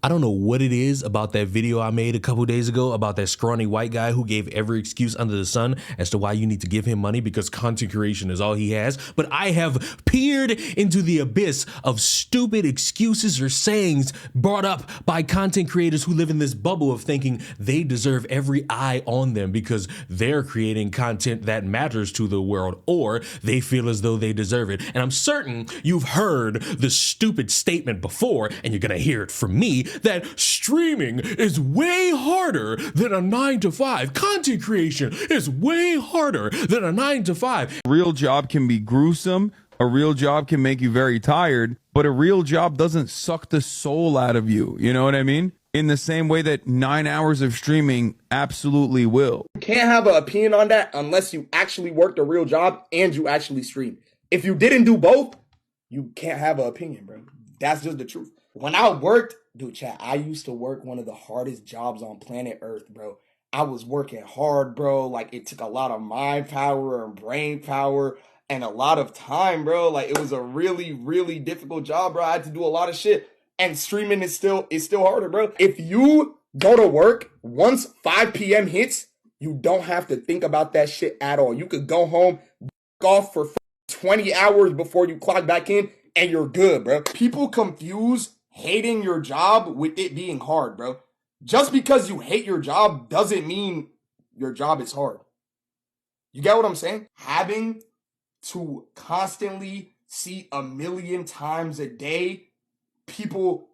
I don't know what it is about that video I made a couple days ago about that scrawny white guy who gave every excuse under the sun as to why you need to give him money because content creation is all he has. But I have peered into the abyss of stupid excuses or sayings brought up by content creators who live in this bubble of thinking they deserve every eye on them because they're creating content that matters to the world, or they feel as though they deserve it. And I'm certain you've heard the stupid statement before, and you're gonna hear it from me, that streaming is way harder than a 9-to-5. Content creation is way harder than a 9-to-5. A real job can be gruesome. A real job can make you very tired, but a real job doesn't suck the soul out of you. You know what I mean? In the same way that 9 hours of streaming absolutely will. You can't have an opinion on that unless you actually worked a real job and you actually streamed. If you didn't do both, you can't have an opinion, bro. That's just the truth. When I worked, dude, chat, I used to work one of the hardest jobs on planet Earth, bro. I was working hard, bro. Like, it took a lot of mind power and brain power and a lot of time, bro. Like, it was a really, really difficult job, bro. I had to do a lot of shit. And streaming is still harder, bro. If you go to work, once 5 p.m. hits, you don't have to think about that shit at all. You could go home, off for 20 hours before you clock back in, and you're good, bro. People confuse hating your job with it being hard, bro. Just because you hate your job doesn't mean your job is hard. You get what I'm saying? Having to constantly see a million times a day people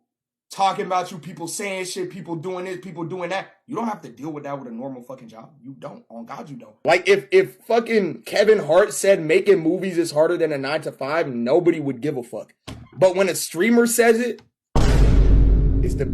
talking about you, people saying shit, people doing this, people doing that. You don't have to deal with that with a normal fucking job. You don't. On God, you don't. Like, if fucking Kevin Hart said making movies is harder than a 9-to-5, nobody would give a fuck. But when a streamer says it, it's the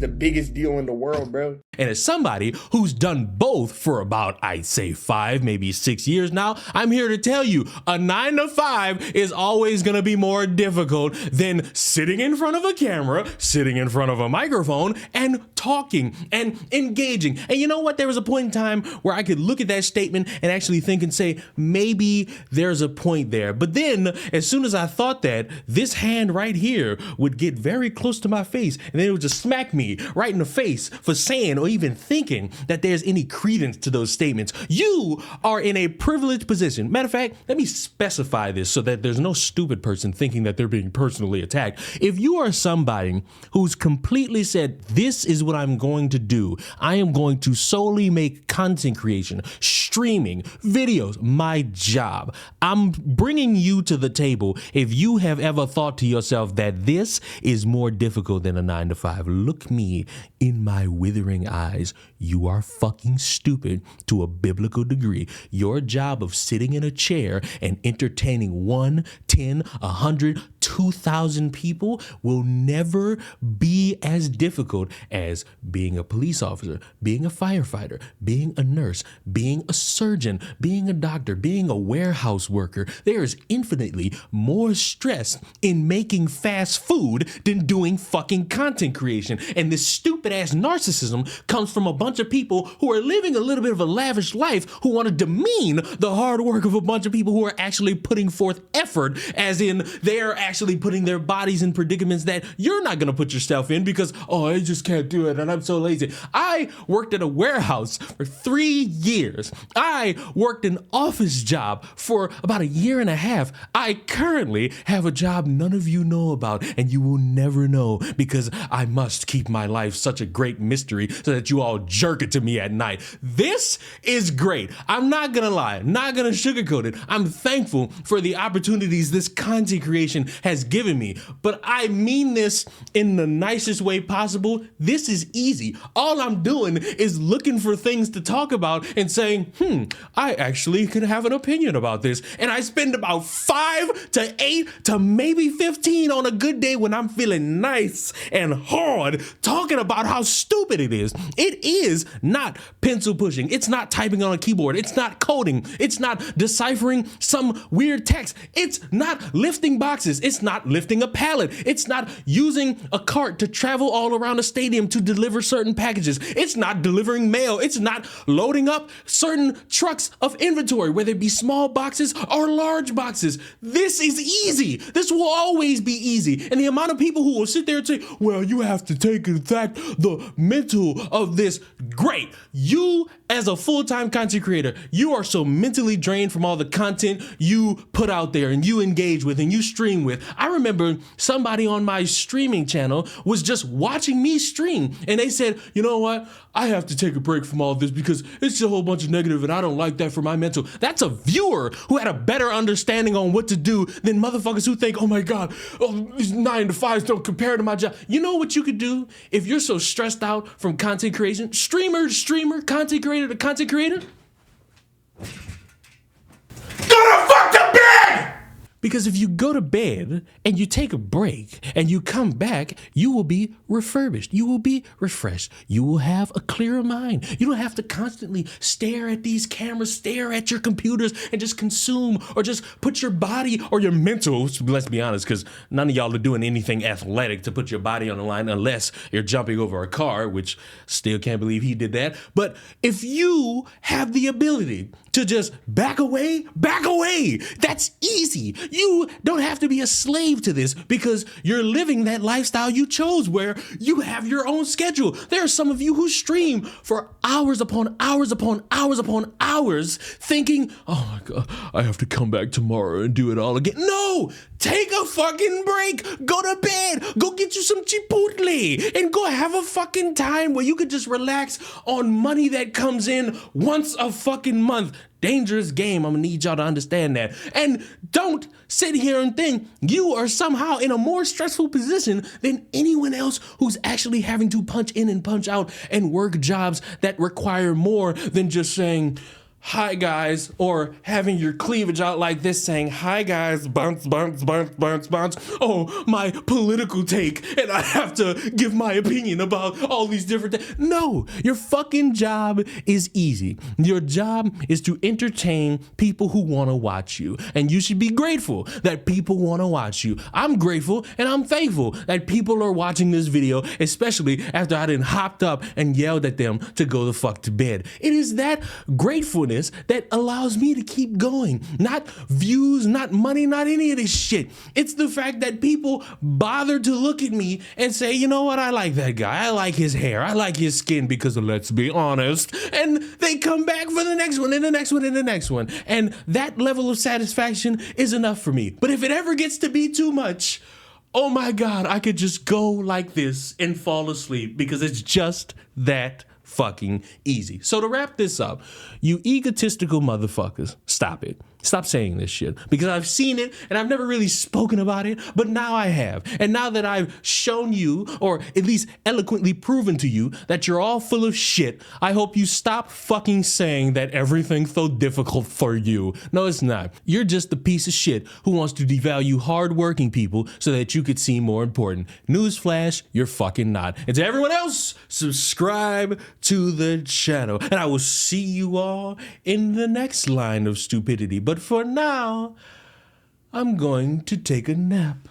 biggest deal in the world, bro. And as somebody who's done both for about, I'd say 5, maybe 6 years now, I'm here to tell you a 9-to-5 is always going to be more difficult than sitting in front of a camera, sitting in front of a microphone and talking and engaging. And you know what? There was a point in time where I could look at that statement and actually think and say, maybe there's a point there. But then as soon as I thought that, this hand right here would get very close to my face and then it would just smack me right in the face for saying or even thinking that there's any credence to those statements. You are in a privileged position. Matter of fact, let me specify this so that there's no stupid person thinking that they're being personally attacked. If you are somebody who's completely said, this is what I'm going to do, I am going to solely make content creation, streaming, videos, my job. I'm bringing you to the table. If you have ever thought to yourself that this is more difficult than a 9-to-5, look me in my withering eyes. You are fucking stupid to a biblical degree. Your job of sitting in a chair and entertaining 1, 10, 100, 2,000 people will never be as difficult as being a police officer, being a firefighter, being a nurse, being a surgeon, being a doctor, being a warehouse worker. There is infinitely more stress in making fast food than doing fucking content creation. And this stupid ass narcissism comes from a bunch of people who are living a little bit of a lavish life, who want to demean the hard work of a bunch of people who are actually putting forth effort, as in they're actually putting their bodies in predicaments that you're not going to put yourself in because, oh, I just can't do it and I'm so lazy. I worked at a warehouse for 3 years. I worked an office job for about 1.5 years. I currently have a job none of you know about, and you will never know because I must keep my life such a great mystery so that you all jerk it to me at night. This is great. I'm not gonna lie, not gonna sugarcoat it. I'm thankful for the opportunities this content creation has given me, but I mean this in the nicest way possible. This is easy. All I'm doing is looking for things to talk about and saying, I actually could have an opinion about this. And I spend about 5 to 8 to maybe 15 on a good day when I'm feeling nice and hard talking about how stupid it is. It is not pencil pushing. It's not typing on a keyboard. It's not coding. It's not deciphering some weird text. It's not lifting boxes. It's not lifting a pallet. It's not using a cart to travel all around a stadium to deliver certain packages. It's not delivering mail. It's not loading up certain trucks of inventory, whether it be small boxes or large boxes. This is easy. This will always be easy. And the amount of people who will sit there and say, well, you have to take in fact the mental of this. Great. You as a full-time content creator, you are so mentally drained from all the content you put out there and you engage with and you stream with. I remember somebody on my streaming channel was just watching me stream and they said, you know what? I have to take a break from all this because it's a whole bunch of negative and I don't like that for my mental. That's a viewer who had a better understanding on what to do than motherfuckers who think, oh my God, these 9 to 5s don't compare to my job. You know what you could do if you're so stressed out from content creation? Streamer to streamer, content creator to content creator. Go to fuck to bed! Because if you go to bed and you take a break and you come back, you will be refurbished. You will be refreshed. You will have a clearer mind. You don't have to constantly stare at these cameras, stare at your computers and just consume or just put your body or your mental, let's be honest, because none of y'all are doing anything athletic to put your body on the line unless you're jumping over a car, which still can't believe he did that. But if you have the ability to just back away, that's easy. You don't have to be a slave to this because you're living that lifestyle you chose where you have your own schedule. There are some of you who stream for hours upon hours upon hours upon hours thinking, oh my God, I have to come back tomorrow and do it all again. No, take a fucking break. Go to bed. Go get you some Chipotle and go have a fucking time where you could just relax on money that comes in once a fucking month. Dangerous game. I'm gonna need y'all to understand that. And don't sit here and think you are somehow in a more stressful position than anyone else who's actually having to punch in and punch out and work jobs that require more than just saying, hi guys, or having your cleavage out like this saying, hi guys, bounce, bounce, bounce, bounce, bounce. Oh, my political take, and I have to give my opinion about all these different things. No, your fucking job is easy. Your job is to entertain people who want to watch you, and you should be grateful that people want to watch you. I'm grateful and I'm thankful that people are watching this video, especially after I done hopped up and yelled at them to go the fuck to bed. It is that gratefulness that allows me to keep going. Not views, not money, not any of this shit. It's the fact that people bother to look at me and say, you know what, I like that guy. I like his hair. I like his skin because let's be honest. And they come back for the next one and the next one and the next one. And that level of satisfaction is enough for me. But if it ever gets to be too much, oh my God, I could just go like this and fall asleep because it's just that fucking easy. So to wrap this up, you egotistical motherfuckers, stop it. Stop saying this shit because I've seen it and I've never really spoken about it, but now I have. And now that I've shown you, or at least eloquently proven to you that you're all full of shit, I hope you stop fucking saying that everything's so difficult for you. No, it's not. You're just the piece of shit who wants to devalue hardworking people so that you could seem more important. Newsflash, you're fucking not. And to everyone else, subscribe to the channel. And I will see you all in the next line of stupidity. But for now, I'm going to take a nap.